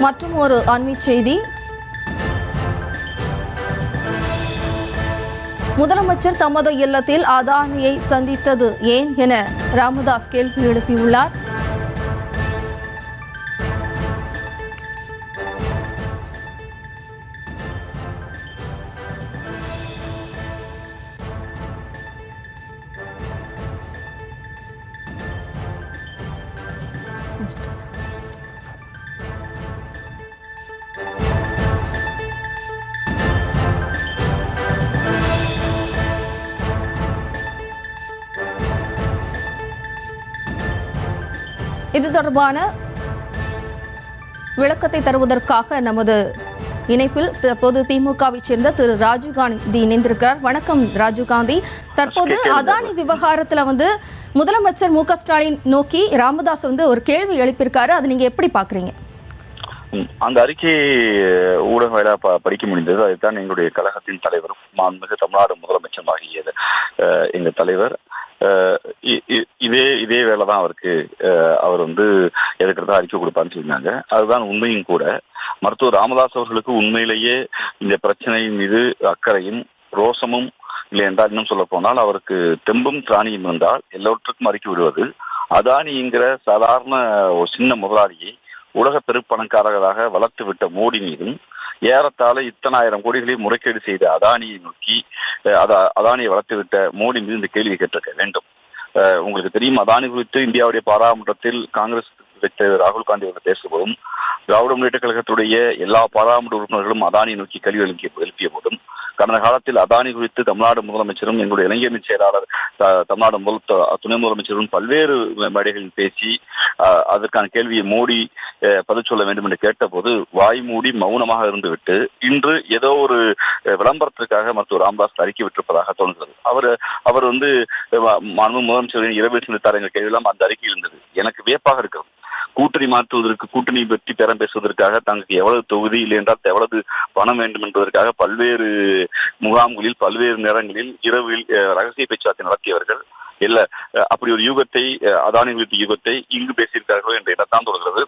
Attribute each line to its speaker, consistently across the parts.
Speaker 1: மற்றும் ஒரு அண்மைச் செய்தி. முதலமைச்சர் தமது இல்லத்தில் அதானியை சந்தித்தது ஏன் என ராமதாஸ் கேள்வி எழுப்பியுள்ளார். இது தொடர்பான விளக்கத்தை தருவதற்காக நமது இணைப்பில் தற்போது திமுகவை சேர்ந்த திரு ராஜீவ்காந்தி இணைந்திருக்கிறார். வணக்கம் ராஜீவ்காந்தி. தற்போது அதானி விவகாரத்தில் முதலமைச்சர் மு க ஸ்டாலின் நோக்கி ராமதாஸ் ஒரு கேள்வி எழுப்பியிருக்காரு. அதை நீங்க எப்படி பாக்குறீங்க?
Speaker 2: அந்த அறிக்கை ஊடக படிக்க முடிந்தது. அதுதான் எங்களுடைய கழகத்தின் தலைவர் மாண்புமிகு தமிழ்நாடு முதலமைச்சர் ஆகியது எங்க தலைவர் இதே வேலைதான் அவருக்கு. அவர் எதுக்கிறதா அறிக்கை கொடுப்பான்னு சொல்லியிருந்தாங்க. அதுதான் உண்மையும் கூட. மருத்துவர் ராமதாஸ் அவர்களுக்கு உண்மையிலேயே இந்த பிரச்சனையின் மீது அக்கறையும் ரோசமும் இல்லை என்றால், இன்னும் சொல்ல போனால் அவருக்கு தெம்பும் திராணியும் இருந்தால் எல்லோருக்கும் அறிக்கை விடுவது. அதானிங்கிற சாதாரண ஒரு சின்ன முதலாளியை உலக பெருப்பணக்காரர்களாக வளர்த்து விட்ட மோடி மீதும், ஏறத்தாழ இத்தனை ஆயிரம் கோடிகளை முறைகேடு செய்த அதானியை நோக்கி அதானியை வளர்த்து விட்ட மோடி மீது இந்த கேள்வி கேட்டிருக்க வேண்டும். உங்களுக்கு தெரியும், அதானி குறித்து இந்தியாவுடைய பாராளுமன்றத்தில் காங்கிரஸ் ராகுல் காந்தி அவர்கள் பேசும்போதும், திராவிட முன்னேற்ற கழகத்துடைய எல்லா பாராளுமன்ற உறுப்பினர்களும் அதானியை நோக்கி கேள்வி எழுப்பிய போதும், கடந்த காலத்தில் அதானி குறித்து தமிழ்நாடு முதலமைச்சரும் எங்களுடைய இளைஞரணி செயலாளர் தமிழ்நாடு துணை முதலமைச்சரும் பல்வேறு மேடைகளில் பேசி அதற்கான கேள்வியை மோடி பதில் சொல்ல வேண்டும் என்று கேட்டபோது வாய் மூடி மௌனமாக இருந்துவிட்டு இன்று ஏதோ ஒரு விளம்பரத்திற்காக மருத்துவர் ராமதாஸ் அறிக்கை விட்டிருப்பதாக தோன்றுகிறது. அவர் மாண்பு முதலமைச்சரின் இரவு சிந்தித்தார் என்ற கேள்வியெல்லாம் அந்த அறிக்கை இருந்தது. எனக்கு வியப்பாக இருக்கிறது. கூட்டணி மாற்றுவதற்கு, கூட்டணி பற்றி பேரம் பேசுவதற்காக தங்களுக்கு எவ்வளவு தொகுதி இல்லை என்றால் எவ்வளவு பணம் வேண்டும் என்பதற்காக பல்வேறு முகாம்களில் பல்வேறு நேரங்களில் இரவில் ரகசிய பேச்சுவார்த்தை நடத்தியவர்கள் இல்ல அப்படி ஒரு யூகத்தை, அதானி குறித்த யூகத்தை இங்கு பேசியிருக்கார்கள் என்ற எண்ணத்தான் தொடர்கிறது.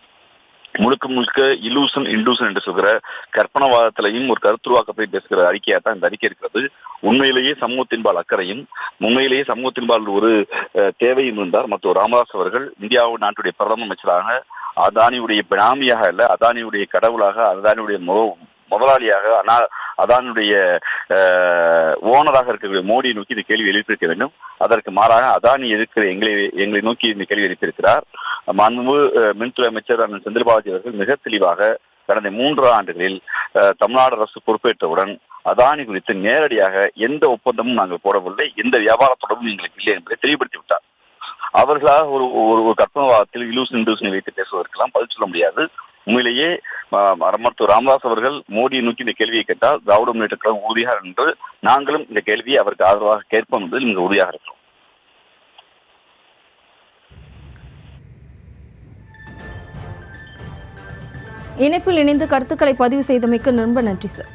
Speaker 2: முழுக்க முழுக்க இலூசன் இண்டூசன் என்று சொல்கிற கற்பனவாதத்திலையும் ஒரு கருத்துருவாக்கத்தை பேசுகிற அறிக்கையா தான் இந்த அறிக்கை இருக்கிறது. உண்மையிலேயே சமூகத்தின்பால் அக்கறையும் உண்மையிலேயே சமூகத்தின்பால் ஒரு தேவையும் இருந்தார் மருத்துவர் ராமதாஸ் அவர்கள் இந்தியாவின் நாட்டுடைய பிரதம அமைச்சராக அதானியுடைய பினாமியாக அல்ல, அதானியுடைய கடவுளாக, அதானியுடைய முதலாளியாக, அதானுடைய ஓனராக இருக்கக்கூடிய மோடியை நோக்கி இந்த கேள்வி எழுப்பியிருக்க வேண்டும். அதற்கு மாறாக அதானி எதிர்க்கிற எங்களை நோக்கி இந்த கேள்வி எழுப்பியிருக்கிறார். மாண்புமிகு மின்துறை அமைச்சர் அண்ணன் செந்தில் பாலாஜி அவர்கள் மிக தெளிவாக கடந்த 3 ஆண்டுகளில் தமிழ்நாடு அரசு பொறுப்பேற்றவுடன் அதானி குறித்து நேரடியாக எந்த ஒப்பந்தமும் நாங்கள் போடவில்லை, எந்த வியாபார தொடர்பும் எங்களுக்கு இல்லை என்பதை தெளிவுபடுத்தி விட்டார். அவர்களாக ஒரு கற்பனவாதத்தில் இலூசன் இண்டூசனை வைத்து பேசுவதற்கெல்லாம் பதில் சொல்ல முடியாது. உண்மையிலேயே மருத்துவர் ராமதாஸ் அவர்கள் மோடியை நோக்கி இந்த கேள்வியை கேட்டால் திராவிட முன்னேற்ற கழகம் உறுதியாக என்று நாங்களும் இந்த கேள்வியை அவருக்கு ஆதரவாக கேட்போம் என்பதில் மிக உறுதியாக இருக்கிறோம்.
Speaker 1: இணைப்பில் இணைந்து கருத்துக்களை பதிவு செய்தமைக்கு ரொம்ப நன்றி சார்.